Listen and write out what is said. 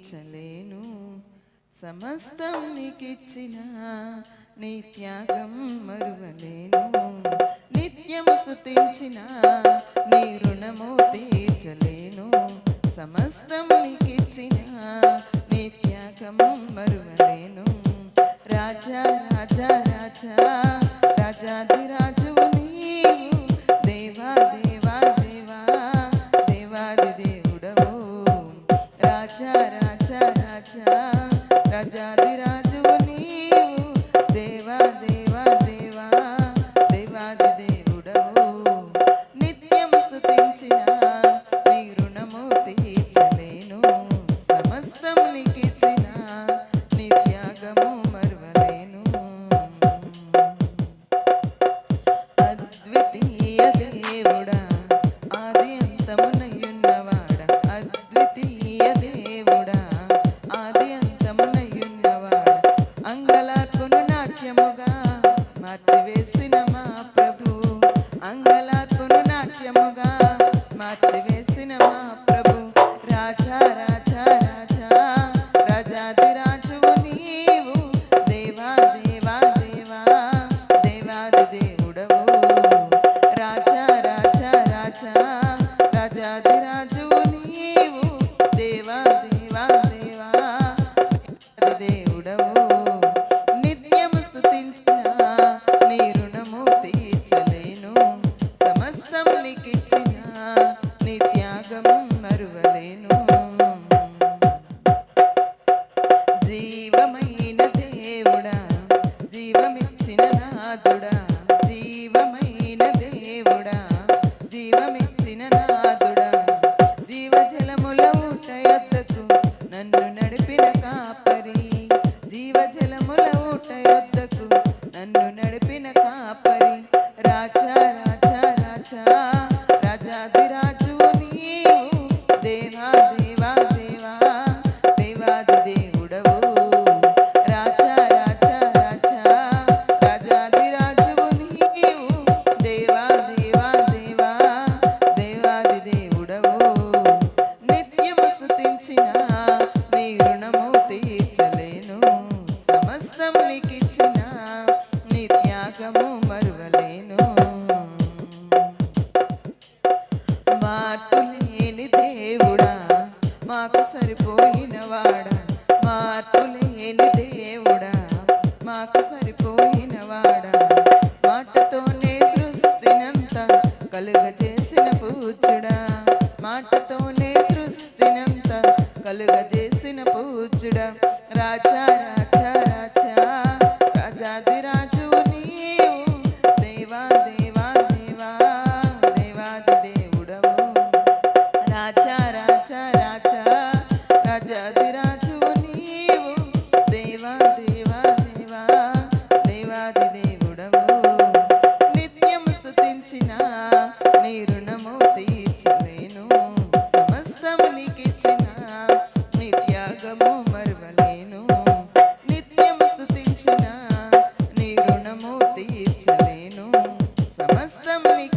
తీర్చలేను. సమస్తం నీకిచ్చిన నీ త్యాగం మరువలేను. నిత్యము స్తుతించిన నీ రుణము తీర్చలేను. సమస్తం నీకిచ్చిన నీ త్యాగం మరువలేను. రాజా రాజా రాజా రాజాదిరాజువు నీవు, దేవా దేవా దేవా దేవాది దేవుడవు. రాజా రాజా రాజా రాజాదిరాజువు నీవు, దేవా దేవా దేవా దేవాది దేవుడవు. నిత్యము స్తుతించిన నీ రుణము తీర్చలేను. సమస్తం నీకిచ్చిన నీ త్యాగము మరువలేను. అద్వితీయ దేవుడా, ఆది అంతమునయున్నవాడా, అద్వితీయ దేవుడా, ఆది అంతమునయున్నవాడా, అంగలార్పును నాట్యముగా మార్చివేసిన మా ప్రభు, అంగలార్పును నాట్యముగా మార్చివేసిన మా ప్రభు. రాజా రాజా రాజా రాజాదిరాజువు నీవు, దేవా దేవా దేవా దేవాది దేవుడవు. రాజా రాజా రాజా రాజాదిరాజువు నీవు, దేవా దేవా దేవా దేవాది దేవుడవు. నిత్యము స్తుతించిన నీ రుణము తీర్చలేను. సమస్తం నీకిచ్చిన నీ త్యాగం మరువలేను. జీవమైన దేవుడా, జీవమిచ్చిన నాదుడా, జీవమైన దేవుడా, జీవమిచ్చిన నాదుడా, జీవజలముల ఊట యొద్దకు నన్ను నడిపిన కాపరి, జీవజలముల ఊట యొద్దకు నన్ను నడిపిన కాపరి. రాజా రాజా రాజా రాజాదిరాజువు నీవు, దేవా దేవా దేవా దేవాది దేవుడవు. రాజా రాజా రాజా రాజాదిరాజువు నీవు, దేవా దేవా దేవా దేవాది దేవుడవు. నిత్యము స్తుతించిన నీ రుణము తీర్చలేను. సమస్తం నీకిచ్చిన నీ త్యాగము మరువలేను. మార్పు లేని దేవుడా, మాకు సరిపోయిన వాడా, మార్పు లేని దేవుడా, మాకు సరిపోయిన వాడా, మాటతోనే సృష్టినంతా కలుగజేసిన పూజ్యుడా, మాటతోనే సృష్టినంతా కలుగజేసిన పూజ్యుడా. రాజా రాజా రాజా రాజాదిరాజువు నీవు, దేవా దేవా దేవా దేవాది దేవుడవు. రాజా రాజా రాజా రాజాదిరాజువు నీవు, దేవా దేవా దేవా దేవాది దేవుడవు. నిత్యము స్తుతించిన నీ రుణము తీర్చలేను. సమస్తం నీకిచ్చిన నీ త్యాగము మరువలేను. నిత్యము స్తుతించిన నీ రుణము తీర్చలేను. సమస్తం నీకు